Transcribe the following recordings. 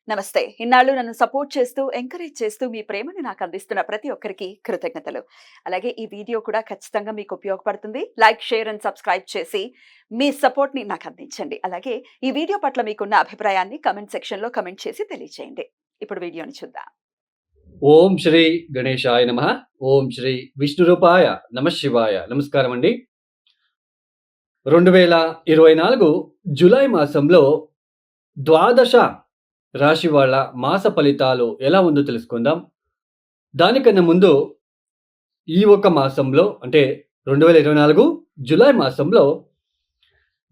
నమస్తే. ఇన్నాళ్ళు నన్ను సపోర్ట్ చేస్తూ, ఎంకరేజ్ చేస్తూ మీ ప్రేమని నాకు అందిస్తున్న ప్రతి ఒక్కరికి కృతజ్ఞతలు. అలాగే ఈ వీడియో కూడా ఖచ్చితంగా మీకు ఉపయోగపడుతుంది. లైక్, షేర్ అండ్ సబ్స్క్రైబ్ చేసి మీ సపోర్ట్‌ని నాకు అందించండి. అలాగే ఈ వీడియో పట్ల మీకున్న అభిప్రాయాన్ని కామెంట్ సెక్షన్‌లో కామెంట్ చేసి తెలియజేయండి. ఇప్పుడు వీడియోని చూద్దాం. ఓం శ్రీ గణేశాయ నమః. ఓం శ్రీ విష్ణురూపాయ నమః శివాయ. నమస్కారం అండి. 2024 జూలై మాసంలో ద్వాదశ రాశి వాళ్ళ మాస ఫలితాలు ఎలా ఉందో తెలుసుకుందాం. దానికన్నా ముందు ఈ ఒక మాసంలో అంటే 2024 జూలై మాసంలో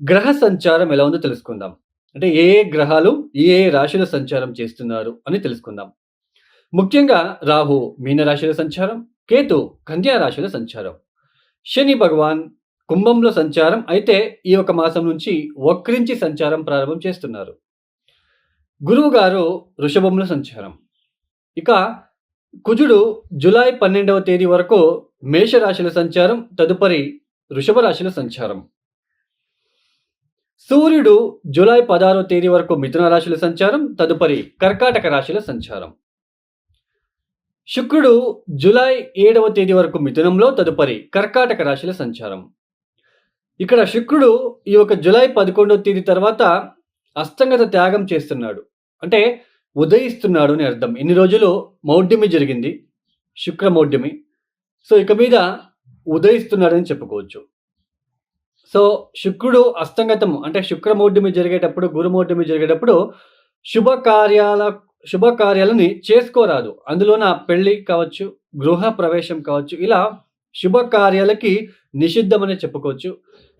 గ్రహ సంచారం ఎలా ఉందో తెలుసుకుందాం. అంటే ఏ గ్రహాలు ఏ రాశిలో సంచారం చేస్తున్నారు అని తెలుసుకుందాం. ముఖ్యంగా రాహు మీనరాశిలో సంచారం, కేతు కన్యా రాశిలో సంచారం, శని భగవాన్ కుంభంలో సంచారం అయితే ఈ ఒక మాసం నుంచి వక్రించి సంచారం ప్రారంభం చేస్తున్నారు. గురువు గారు వృషభంలో సంచారం. ఇక కుజుడు జూలై 12వ తేదీ వరకు మేషరాశిలో సంచారం, తదుపరి వృషభ రాశిలో సంచారం. సూర్యుడు జూలై 16వ తేదీ వరకు మిథున రాశిలో సంచారం, తదుపరి కర్కాటక రాశిలో సంచారం. శుక్రుడు జూలై 7వ తేదీ వరకు మిథునంలో, తదుపరి కర్కాటక రాశిలో సంచారం. ఇక్కడ శుక్రుడు ఈ యొక్క జూలై 11వ తేదీ తర్వాత అస్తంగత త్యాగం చేస్తున్నాడు. అంటే ఉదయిస్తున్నాడు అని అర్థం. ఇన్ని రోజులు మౌఢ్యమి జరిగింది, శుక్ర మౌఢ్యమి. సో ఇక మీద ఉదయిస్తున్నాడని చెప్పుకోవచ్చు. సో శుక్రుడు అస్తంగతం అంటే శుక్రమౌఢ్యమి జరిగేటప్పుడు, గురుమౌఢ్యమి జరిగేటప్పుడు శుభకార్యాలని చేసుకోరాదు. అందులోన పెళ్లి కావచ్చు, గృహ ప్రవేశం కావచ్చు, ఇలా శుభకార్యాలకి నిషిద్ధమనే చెప్పుకోవచ్చు.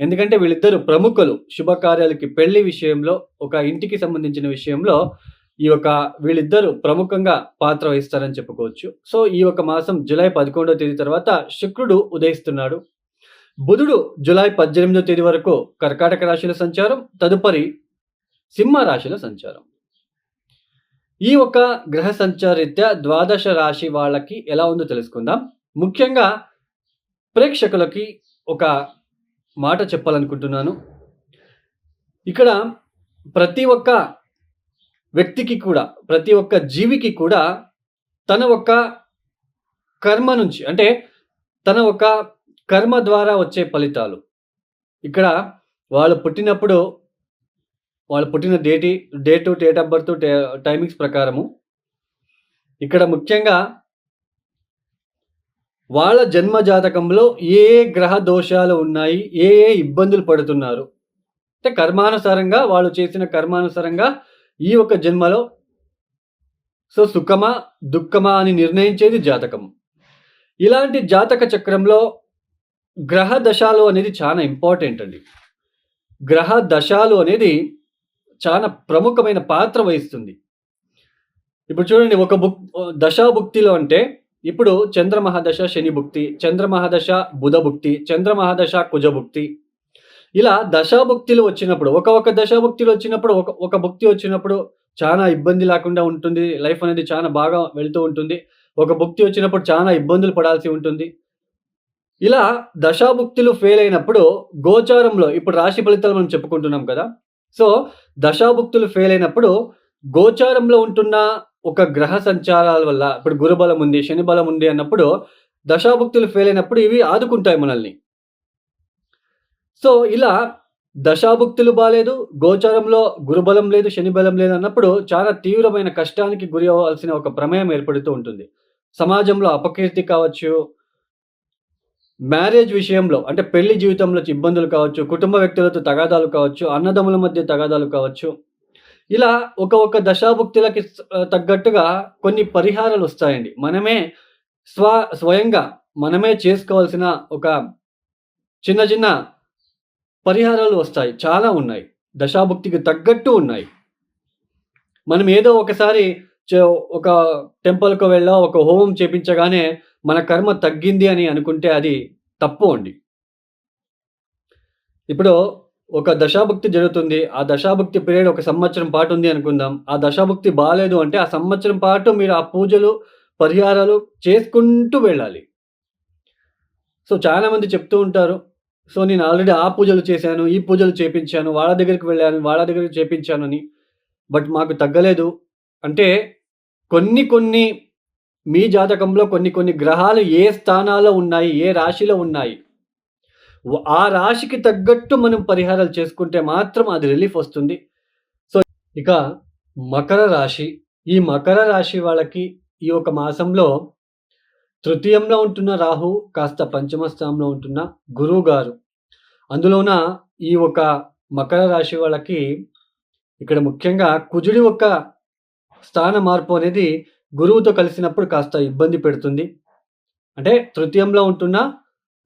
ఎందుకంటే వీళ్ళిద్దరు ప్రముఖులు శుభకార్యాలకి, పెళ్లి విషయంలో, ఒక ఇంటికి సంబంధించిన విషయంలో వీళ్ళిద్దరూ ప్రముఖంగా పాత్ర వహిస్తారని చెప్పుకోవచ్చు. సో ఈ ఒక మాసం జూలై 11వ తేదీ తర్వాత శుక్రుడు ఉదయిస్తున్నాడు. బుధుడు జూలై 18వ తేదీ వరకు కర్కాటక రాశిలో సంచారం, తదుపరి సింహ రాశిలో సంచారం. ఈ ఒక గ్రహ సంచారరీత్యా ద్వాదశ రాశి వాళ్ళకి ఎలా ఉందో తెలుసుకుందాం. ముఖ్యంగా ప్రేక్షకులకి ఒక మాట చెప్పాలనుకుంటున్నాను. ఇక్కడ ప్రతి ఒక్క వ్యక్తికి కూడా, ప్రతి ఒక్క జీవికి కూడా తన ఒక్క కర్మ నుంచి, అంటే తన ఒక కర్మ ద్వారా వచ్చే ఫలితాలు. ఇక్కడ వాళ్ళు పుట్టినప్పుడు వాళ్ళు పుట్టిన డేట్ ఆఫ్ బర్త్, టైమింగ్స్ ప్రకారము ఇక్కడ ముఖ్యంగా వాళ్ళ జన్మ జాతకంలో ఏ గ్రహ దోషాలు ఉన్నాయి, ఏ ఇబ్బందులు పడుతున్నారు, అంటే కర్మానుసారంగా వాళ్ళు చేసిన కర్మానుసారంగా ఈ ఒక జన్మలో సో సుఖమా దుఃఖమా అని నిర్ణయించేది జాతకం. ఇలాంటి జాతక చక్రంలో గ్రహ దశాలు అనేది చాలా ఇంపార్టెంట్ అండి. గ్రహ దశాలు అనేది చాలా ప్రముఖమైన పాత్ర వహిస్తుంది. ఇప్పుడు చూడండి, ఒక దశాభుక్తిలో అంటే ఇప్పుడు చంద్రమహాదశ శని భుక్తి, చంద్రమహాదశ బుధ భుక్తి, చంద్రమహాదశ కుజ భుక్తి, ఇలా దశాభుక్తులు వచ్చినప్పుడు, ఒక దశాభుక్తులు వచ్చినప్పుడు, ఒక భుక్తి వచ్చినప్పుడు చాలా ఇబ్బంది లేకుండా ఉంటుంది. లైఫ్ అనేది చాలా బాగా వెళ్తూ ఉంటుంది. ఒక భుక్తి వచ్చినప్పుడు చాలా ఇబ్బందులు పడాల్సి ఉంటుంది. ఇలా దశాభుక్తులు ఫెయిల్ అయినప్పుడు గోచారంలో, ఇప్పుడు రాశి ఫలితాలు మనం చెప్పుకుంటున్నాం కదా. సో దశాభుక్తులు ఫెయిల్ అయినప్పుడు గోచారంలో ఉంటున్న ఒక గ్రహ సంచారాల వల్ల, ఇప్పుడు గురుబలం ఉంది, శని బలం ఉంది అన్నప్పుడు దశాభుక్తులు ఫెయిల్ అయినప్పుడు ఇవి ఆదుకుంటాయి మనల్ని. సో ఇలా దశాభుక్తులు బాలేదు, గోచారంలో గురుబలం లేదు, శని బలం లేదు అన్నప్పుడు చాలా తీవ్రమైన కష్టానికి గురి అవ్వాల్సిన ఒక ప్రమేయం ఏర్పడుతూ ఉంటుంది. సమాజంలో అపకీర్తి కావచ్చు, మ్యారేజ్ విషయంలో అంటే పెళ్లి జీవితంలో ఇబ్బందులు కావచ్చు, కుటుంబ వ్యక్తులతో తగాదాలు కావచ్చు, అన్నదమ్ముల మధ్య తగాదాలు కావచ్చు, ఇలా ఒక దశాభుక్తులకి తగ్గట్టుగా కొన్ని పరిహారాలు వస్తాయండి. మనమే స్వయంగా మనమే చేసుకోవాల్సిన ఒక చిన్న పరిహారాలు వస్తాయి. చాలా ఉన్నాయి, దశాభుక్తికి తగ్గట్టు ఉన్నాయి. మనం ఏదో ఒకసారి ఒక టెంపుల్‌కి వెళ్ళో, ఒక హోమం చేపించగానే మన కర్మ తగ్గింది అని అనుకుంటే అది తప్పు అండి. ఇప్పుడు ఒక దశాభుక్తి జరుగుతుంది. ఆ దశాభుక్తి పీరియడ్ ఒక సంవత్సరం పాటు ఉంది అనుకుందాం. ఆ దశాభుక్తి బాలేదు అంటే ఆ సంవత్సరం పాటు మీరు ఆ పూజలు, పరిహారాలు చేసుకుంటూ వెళ్ళాలి. సో చాలామంది చెప్తూ ఉంటారు, సో నేను ఆల్రెడీ ఆ పూజలు చేశాను, ఈ పూజలు చేపించాను, వాళ్ళ దగ్గరికి వెళ్ళాను, వాళ్ళ దగ్గరికి చేపించానని. బట్ మాకు తగ్గలేదు. అంటే కొన్ని మీ జాతకంలో కొన్ని గ్రహాలు ఏ స్థానాల్లో ఉన్నాయి, ఏ రాశిలో ఉన్నాయి, ఆ రాశికి తగ్గట్టు మనం పరిహారాలు చేసుకుంటే మాత్రం అది రిలీఫ్ వస్తుంది. సో, ఇక మకర రాశి. ఈ మకర రాశి వాళ్ళకి ఈ ఒక మాసంలో తృతీయంలో ఉంటున్న రాహు కాస్త పంచమ స్థానంలో ఉంటున్న గురువు గారు. అందులోన ఈ ఒక మకర రాశి వాళ్ళకి ఇక్కడ ముఖ్యంగా కుజుడి యొక్క స్థాన మార్పు అనేది గురువుతో కలిసినప్పుడు కాస్త ఇబ్బంది పెడుతుంది. అంటే తృతీయంలో ఉంటున్న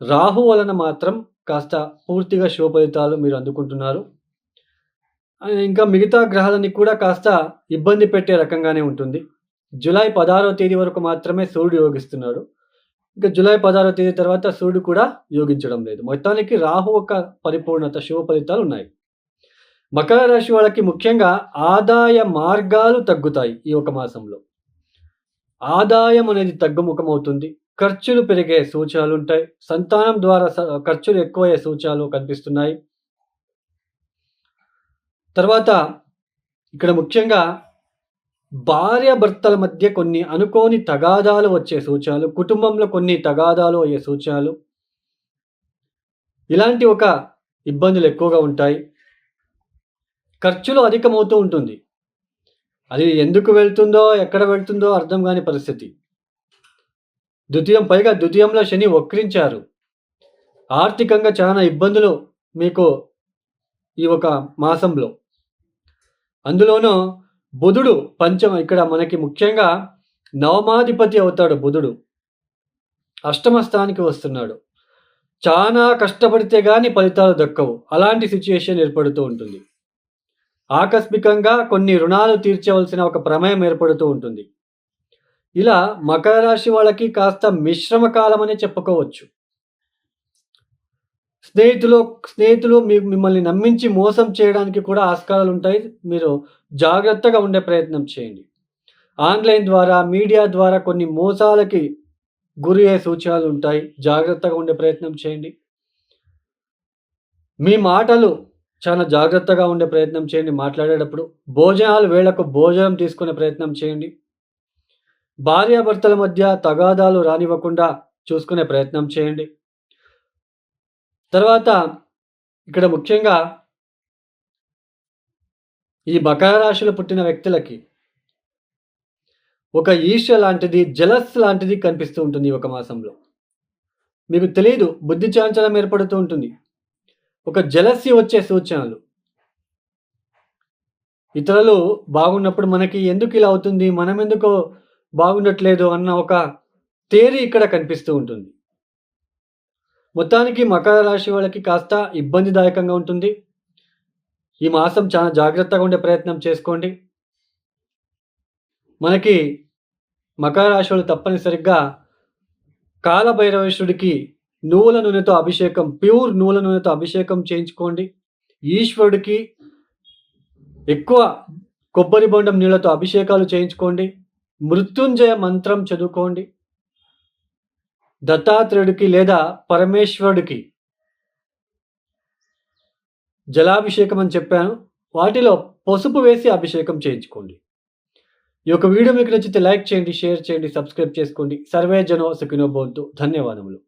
రాహు వలన మాత్రం కాస్త పూర్తిగా శుభ ఫలితాలు మీరు అందుకుంటున్నారు. ఇంకా మిగతా గ్రహాలన్నీ కూడా కాస్త ఇబ్బంది పెట్టే రకంగానే ఉంటుంది. జూలై 16వ తేదీ వరకు మాత్రమే సూర్యుడు యోగిస్తున్నాడు. ఇంకా జూలై 16వ తేదీ తర్వాత సూర్యుడు కూడా యోగించడం లేదు. మొత్తానికి రాహు యొక్క పరిపూర్ణత శుభ ఫలితాలు ఉన్నాయి. మకర రాశి వాళ్ళకి ముఖ్యంగా ఆదాయ మార్గాలు తగ్గుతాయి ఈ ఒక మాసంలో. ఆదాయం అనేది తగ్గుముఖమవుతుంది. ఖర్చులు పెరిగే సూచనలుంటాయి. సంతానం ద్వారా ఖర్చులు ఎక్కువయ్యే సూచనలు కనిపిస్తున్నాయి. తర్వాత ఇక్కడ ముఖ్యంగా భార్యాభర్తల మధ్య కొన్ని అనుకోని తగాదాలు వచ్చే సూచనలు, కుటుంబంలో కొన్ని తగాదాలు అయ్యే సూచనలు, ఇలాంటి ఒక ఇబ్బందులు ఎక్కువగా ఉంటాయి. ఖర్చులు అధికమవుతూ ఉంటుంది. అది ఎందుకు వెళ్తుందో, ఎక్కడ వెళ్తుందో అర్థం కాని పరిస్థితి. పైగా ద్వితీయంలో శని వక్రించారు. ఆర్థికంగా చాలా ఇబ్బందులు మీకు ఈ ఒక మాసంలో. అందులోనూ బుధుడు ఇక్కడ మనకి ముఖ్యంగా నవమాధిపతి అవుతాడు బుధుడు. అష్టమ స్థానానికి వస్తున్నాడు. చాలా కష్టపడితే కానీ ఫలితాలు దక్కవు. అలాంటి సిచ్యుయేషన్ ఏర్పడుతూ ఉంటుంది. ఆకస్మికంగా కొన్ని రుణాలు తీర్చవలసిన ఒక ప్రమేయం ఏర్పడుతూ ఉంటుంది. ఇలా మకర రాశి వాళ్ళకి కాస్త మిశ్రమ కాలం అనే చెప్పుకోవచ్చు. స్నేహితులు మిమ్మల్ని నమ్మించి మోసం చేయడానికి కూడా ఆస్కారాలు ఉంటాయి. మీరు జాగ్రత్తగా ఉండే ప్రయత్నం చేయండి. ఆన్లైన్ ద్వారా, మీడియా ద్వారా కొన్ని మోసాలకి గురి అయ్యే సూచనలు ఉంటాయి. జాగ్రత్తగా ఉండే ప్రయత్నం చేయండి. మీ మాటలు చాలా జాగ్రత్తగా ఉండే ప్రయత్నం చేయండి మాట్లాడేటప్పుడు. భోజనాలు వేళకు భోజనం తీసుకునే ప్రయత్నం చేయండి. భార్యాభర్తల మధ్య తగాదాలు రానివ్వకుండా చూసుకునే ప్రయత్నం చేయండి. తర్వాత ఇక్కడ ముఖ్యంగా ఈ మకర రాశిలో పుట్టిన వ్యక్తులకి ఒక ఈర్ష్య లాంటిది, జలస్ లాంటిది కనిపిస్తూ ఉంటుంది ఈ ఒక మాసంలో. మీకు తెలియదు, బుద్ధి చాంచల్యం ఏర్పడుతూ ఉంటుంది. ఒక జలస్సి వచ్చే సూచనలు. ఇతరులు బాగున్నప్పుడు మనకి ఎందుకు ఇలా అవుతుంది, మనం ఎందుకో బాగుండట్లేదు అన్న ఒక థియరీ ఇక్కడ కనిపిస్తూ ఉంటుంది. మొత్తానికి మకర రాశి వాళ్ళకి కాస్త ఇబ్బందిదాయకంగా ఉంటుంది. ఈ మాసం చాలా జాగ్రత్తగా ఉండే ప్రయత్నం చేసుకోండి. మనకి మకర రాశి వాళ్ళు తప్పనిసరిగా కాలభైరవేశ్వరుడికి నువ్వుల నూనెతో అభిషేకం, ప్యూర్ నువ్వుల నూనెతో అభిషేకం చేయించుకోండి. ఈశ్వరుడికి ఎక్కువ కొబ్బరి బొండం నీళ్ళతో అభిషేకాలు చేయించుకోండి. మృత్యుంజయ మంత్రం చదువుకోండి. దత్తాత్రేయుడికి లేదా పరమేశ్వరుడికి జలాభిషేకం అని చెప్పాను. వాటిలో పసుపు వేసి అభిషేకం చేయించుకోండి. ఈ యొక్క వీడియో మీకు నచ్చితే లైక్ చేయండి, షేర్ చేయండి, సబ్స్క్రైబ్ చేసుకోండి. సర్వే జనో సుఖినో భవంతు. ధన్యవాదములు.